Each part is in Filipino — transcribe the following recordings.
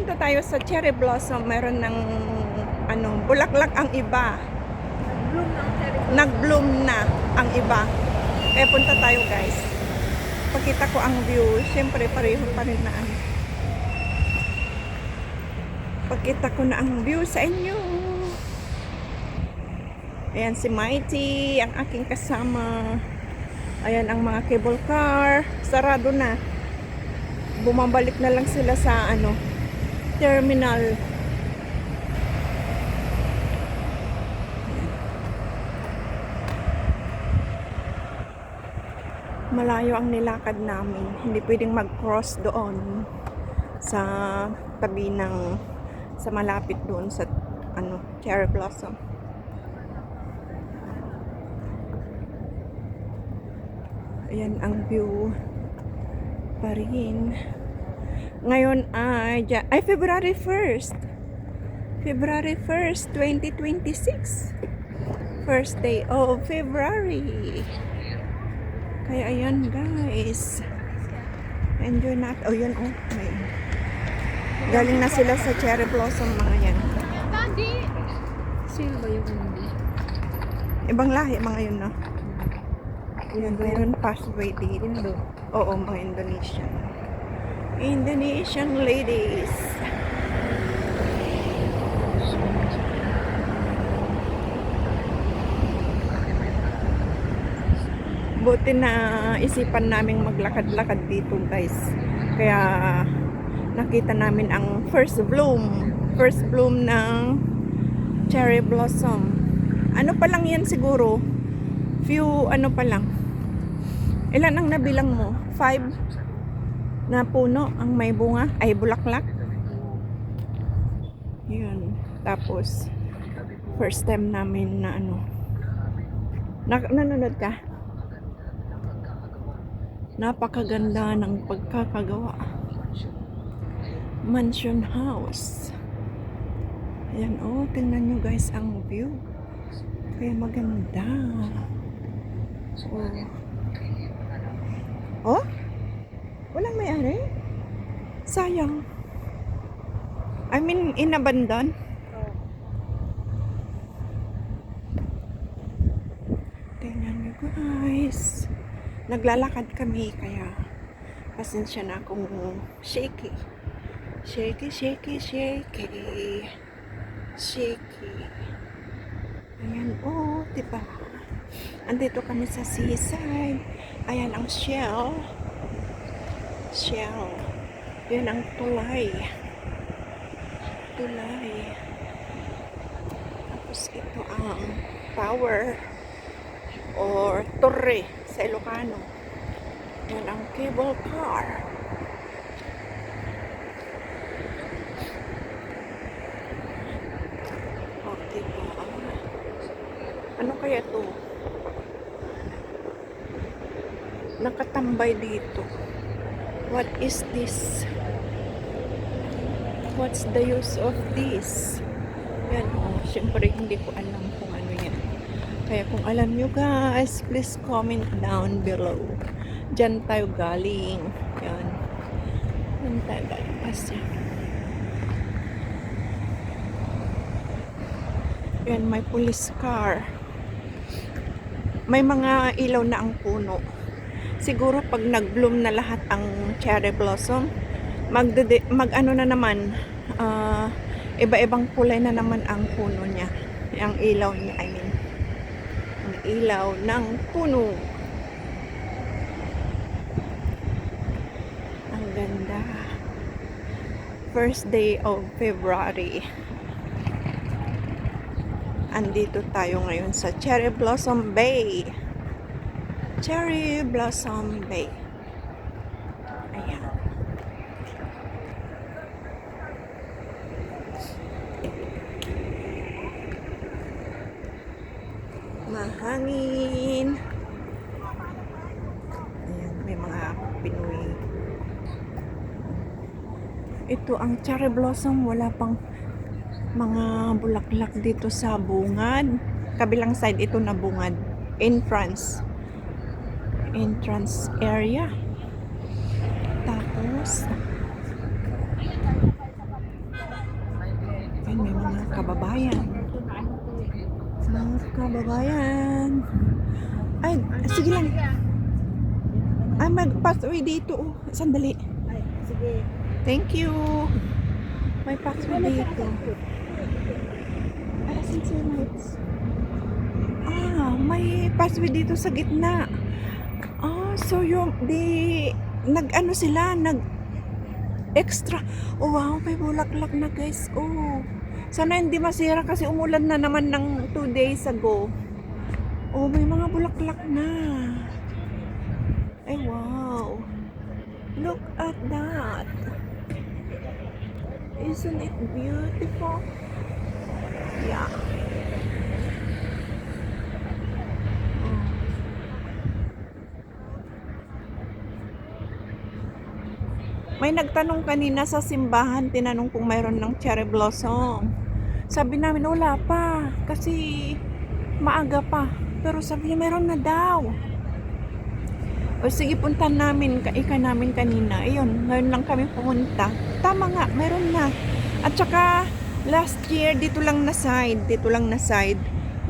punta tayo sa cherry blossom. Meron ng ano, bulaklak ang iba. Nag-bloom na ang iba. Kaya punta tayo, guys. Pakita ko ang view. Siyempre, pareho pa rin na ano. Pakita ko na ang view sa inyo. Ayan si Mighty, ang aking kasama. Ayan ang mga cable car. Sarado na. Bumabalik na lang sila sa ano, terminal. Malayo ang nilakad namin. Hindi pwedeng mag-cross doon sa tabi ng sa malapit doon sa ano, cherry blossom. Ayan ang view pa rin. Ngayon ay February 1st. February 1st, 2026. First day of February. Kaya ayan, guys. Enjoy natin. Oh, yun, oh. May. Galing na sila sa cherry blossom, mga yan. Tandi! Sino ba yung hindi? Ibang lahi, mga yun, no? Yan, mayroon pathway dito. Oo, mga Indonesian. Indonesian ladies. Buti na isipan naming maglakad-lakad dito, guys. Kaya nakita namin ang first bloom ng cherry blossom. Ano pa lang yan siguro? Few ano pa lang. Ilan ang nabilang mo? 5 na puno ang may bunga ay bulaklak. Yun. Tapos first time namin na ano. Nanonood ka? Napakaganda ng pagkakagawa. Mansion house. Ayan, oh, tingnan nyo, guys, ang view. Kaya maganda. Oh, walang may-ari? Sayang. I mean, inabandon. Tingnan nyo, guys. Naglalakad kami, kaya pasensya na kung shaky. Shaky, shaky, shaky. Shaky. Ayan, oh, diba? Andito kami sa seaside. Ayan ang shell. Shell. Yan ang tulay. Tulay. Tapos ito ang tower or torre sa Ilocano. Yan ang cable car. O, diba? Ano kaya to? Nakatambay dito. What is this? What's the use of this? Yan, oh, syempre hindi ko alam kung ano yan. Kaya kung alam nyo, guys, please comment down below. Diyan tayo galing. Yan. Diyan tayo galing. Pasya. Yan, may police car. May mga ilaw na ang puno. Siguro pag nag-bloom na lahat ang cherry blossom, mag-ano na naman, iba-ibang kulay na naman ang puno niya. Ang ilaw niya, I mean. Ang ilaw ng puno. Ang ganda. First day of February. Andito tayo ngayon sa Cherry Blossom Bay. Cherry Blossom Bay. Ayan. Mahangin. Ayan, may mga Pinoy. Ito ang cherry blossom. Wala pang mga bulaklak dito sa bungad. Kabilang side ito na bungad. Entrance area. Tapos kababayan. Mga kababayan. Ay, sige lang. Ay, mag-pathway dito. Oh. Sandali. Ay, sige. Thank you. May pathway dito. Ay, asan si Lights? May pathway dito sa gitna. So yung nag-ano sila, extra. Oh wow, may bulaklak na guys. Oh. Sana hindi masira kasi umulan na naman ng 2 days ago. Oh, may mga bulaklak na. Ay wow. Look at that. Isn't it beautiful? Yeah. May nagtanong kanina sa simbahan, tinanong kung mayroon ng cherry blossom. Sabi namin, wala pa. Kasi maaga pa. Pero sabi niya, mayroon na daw. O sige, puntan namin, ika namin kanina. Ayun, ngayon lang kami pumunta. Tama nga, mayroon na. At saka, last year, dito lang na side.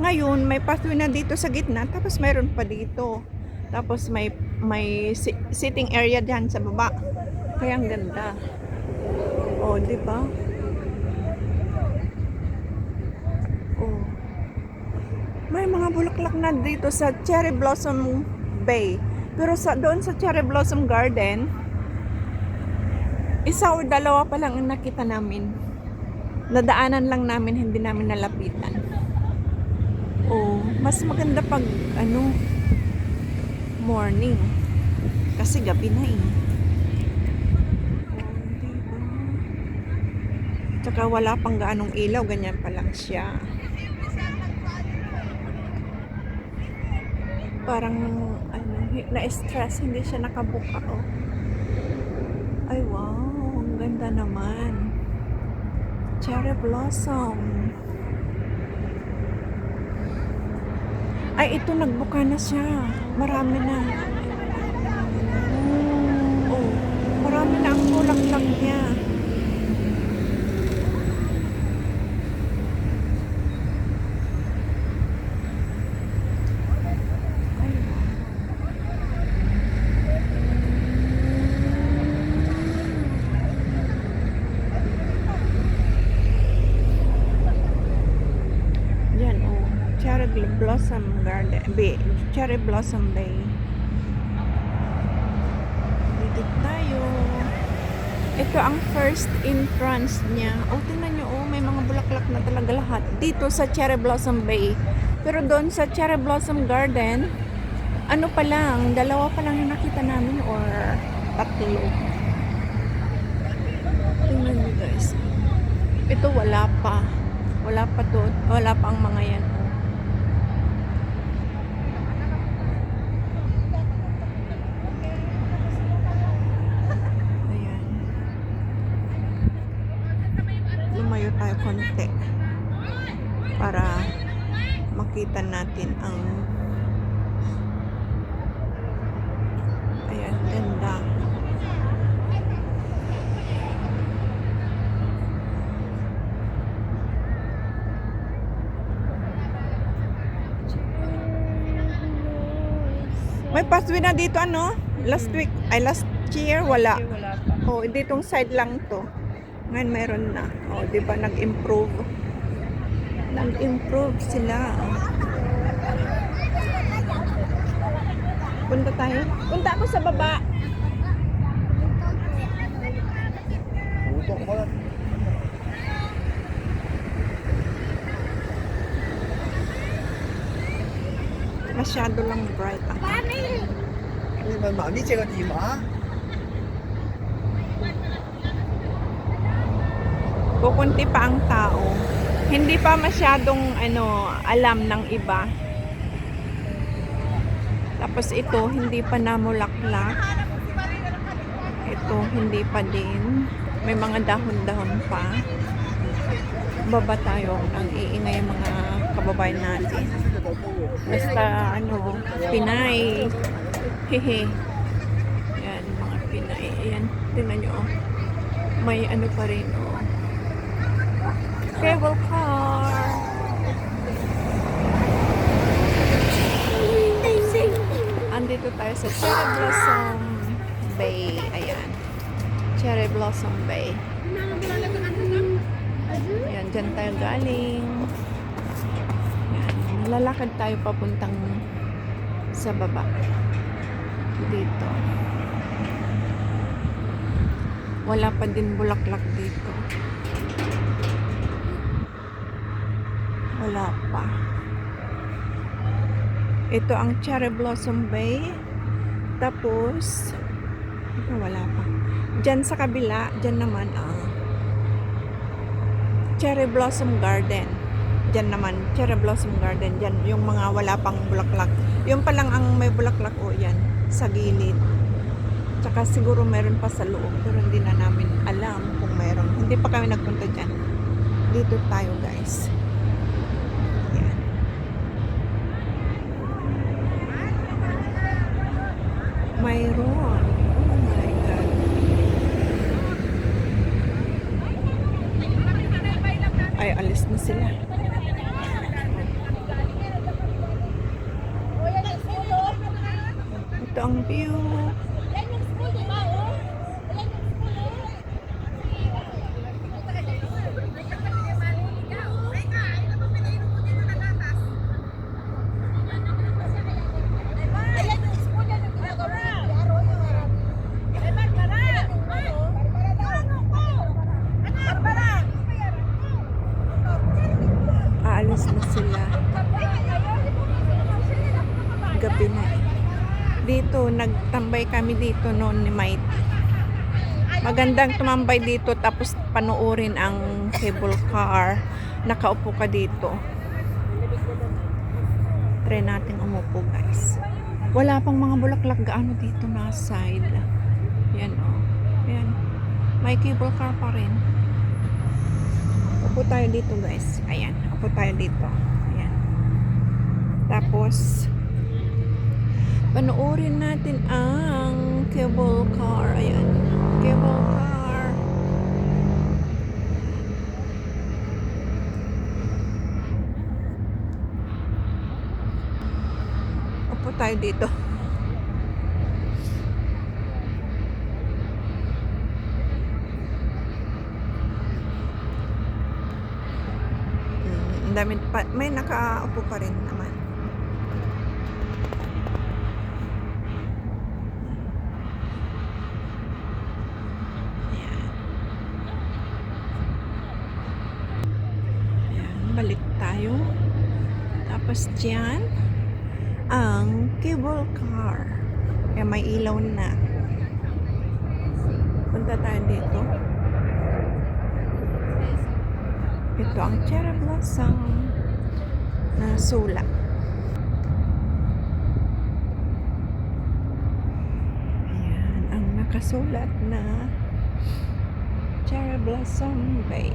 Ngayon, may pathway na dito sa gitna, tapos mayroon pa dito. Tapos may sitting area dyan sa baba. Kaya ang ganda. Oh, di ba? Oh. May mga bulaklak na dito sa Cherry Blossom Bay. Pero doon sa Cherry Blossom Garden, isa o dalawa pa lang ang nakita namin. Nadaanan lang namin, hindi namin nalapitan. Oh, mas maganda pag morning. Kasi gabi na eh. Tsaka wala pang gaanong ilaw, ganyan pa lang siya. Parang na-stress, hindi siya nakabuka. Oh. Ay wow, ang ganda naman. Cherry blossom. Ay, ito nagbuka na siya. Marami na. Oh, marami na ang bulaklak niya. Cherry Blossom Garden, Cherry Blossom Bay. Dito tayo. Ito ang first entrance niya. Oh, tingnan nyo, may mga bulaklak na talaga lahat. Dito sa Cherry Blossom Bay. Pero doon sa Cherry Blossom Garden, ano pa lang, dalawa pa lang yung nakita namin or tatlo. Tingnan nyo guys. Ito wala pa. Wala pa to. Wala pa ang mga yan. Lumayo tayo konti para makita natin ang ayan, ganda. May pathway na dito last year wala. Oh, ditong side lang to. Ngayon meron na. Oh, di ba nag-improve? Nag-improve sila. Punta tayo. Punta ako sa baba. Masyado lang bright ang kukunti pa ang tao. Hindi pa masyadong alam ng iba. Tapos ito, hindi pa namulaklak. Ito, hindi pa din. May mga dahon-dahon pa. Baba tayo ang iingay mga kababayan natin. Basta Pinay. Hehe. Yan, mga Pinay. Ayan, tingnan nyo. May pa rin Cable car. Andito tayo sa Cherry Blossom Bay. Ayan. Cherry Blossom Bay. Ayan, dyan tayo galing. Ayan, lalakad tayo papuntang sa baba. Dito. Wala pa din bulaklak dito. Wala pa. Ito ang Cherry Blossom Bay. Tapos, ito wala pa. Diyan sa kabila, diyan naman Cherry Blossom Garden. Diyan naman, Cherry Blossom Garden. Diyan yung mga wala pang bulaklak. Yung pa lang ang may bulaklak yan, sa gilid. Tsaka siguro meron pa sa loob, pero hindi na namin alam kung meron. Hindi pa kami nagpunta dyan. Dito tayo, guys. Yan. Mayroon. Oh my God. Ay, alis na sila. Ito ang view. Aalis na sila. Gabi na. Dito, nagtambay kami dito noon ni Mike. Magandang tumambay dito tapos panoorin ang cable car. Nakaupo ka dito. Try natin umupo, guys. Wala pang mga bulaklak gaano dito na side. Yan oh. Yan. May cable car pa rin. Upo tayo dito, guys. Ayan. Upo tayo dito. Ayan. Tapos panoorin natin ang cable car. Ayan. Cable car. Upo tayo dito. Ang dami pa, may nakaupo pa rin naman. Balik tayo. Tapos dyan ang cable car. Kaya may ilaw na. Punta tayo dito. Ito ang Cherry Blossom na sulat. Ayan ang nakasulat na Cherry Blossom Bay.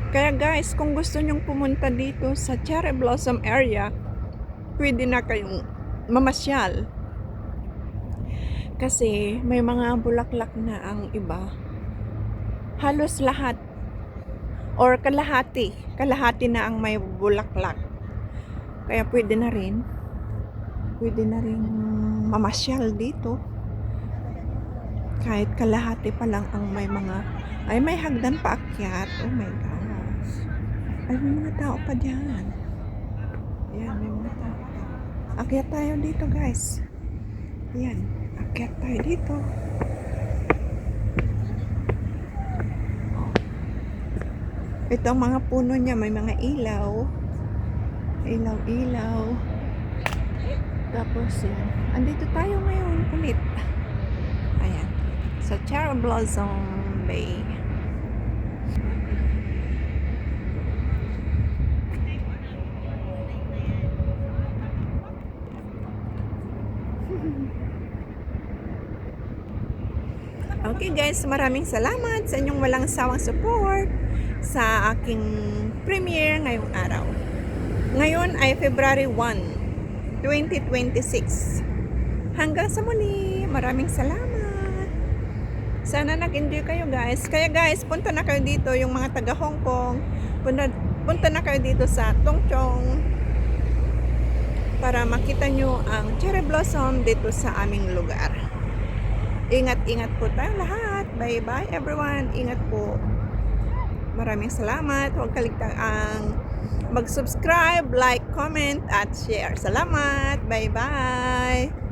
Kaya guys, kung gusto nyong pumunta dito sa Cherry Blossom area, pwede na kayong mamasyal. Kasi may mga bulaklak na ang iba. Halos lahat or kalahati na ang may bulaklak. Kaya pwede na rin mamasyal dito. Kahit kalahati pa lang ang may mga, ay may hagdan pa akyat. Oh my God. Ay, may mga tao pa dyan. Ayan, may mga tao. Akyat tayo dito, guys. Ayan, akyat tayo dito. Ito ang mga puno niya, may mga ilaw. Ilaw. Tapos, yan. Andito tayo ngayon ulit. Ayan, sa Cherry Blossom Bay. Okay guys, maraming salamat sa inyong walang sawang support. sa aking premiere ngayong araw. Ngayon ay February 1, 2026. Hanggang sa muli, maraming salamat. Sana nag-enjoy kayo guys. Kaya guys, punta na kayo dito, yung mga taga Hong Kong. Punta na kayo dito sa Tung Chong para makita nyo ang cherry blossom dito sa aming lugar. Ingat-ingat po tayo lahat. Bye-bye everyone. Ingat po. Maraming salamat. Huwag kaligtaan mag-subscribe, like, comment, at share. Salamat. Bye-bye.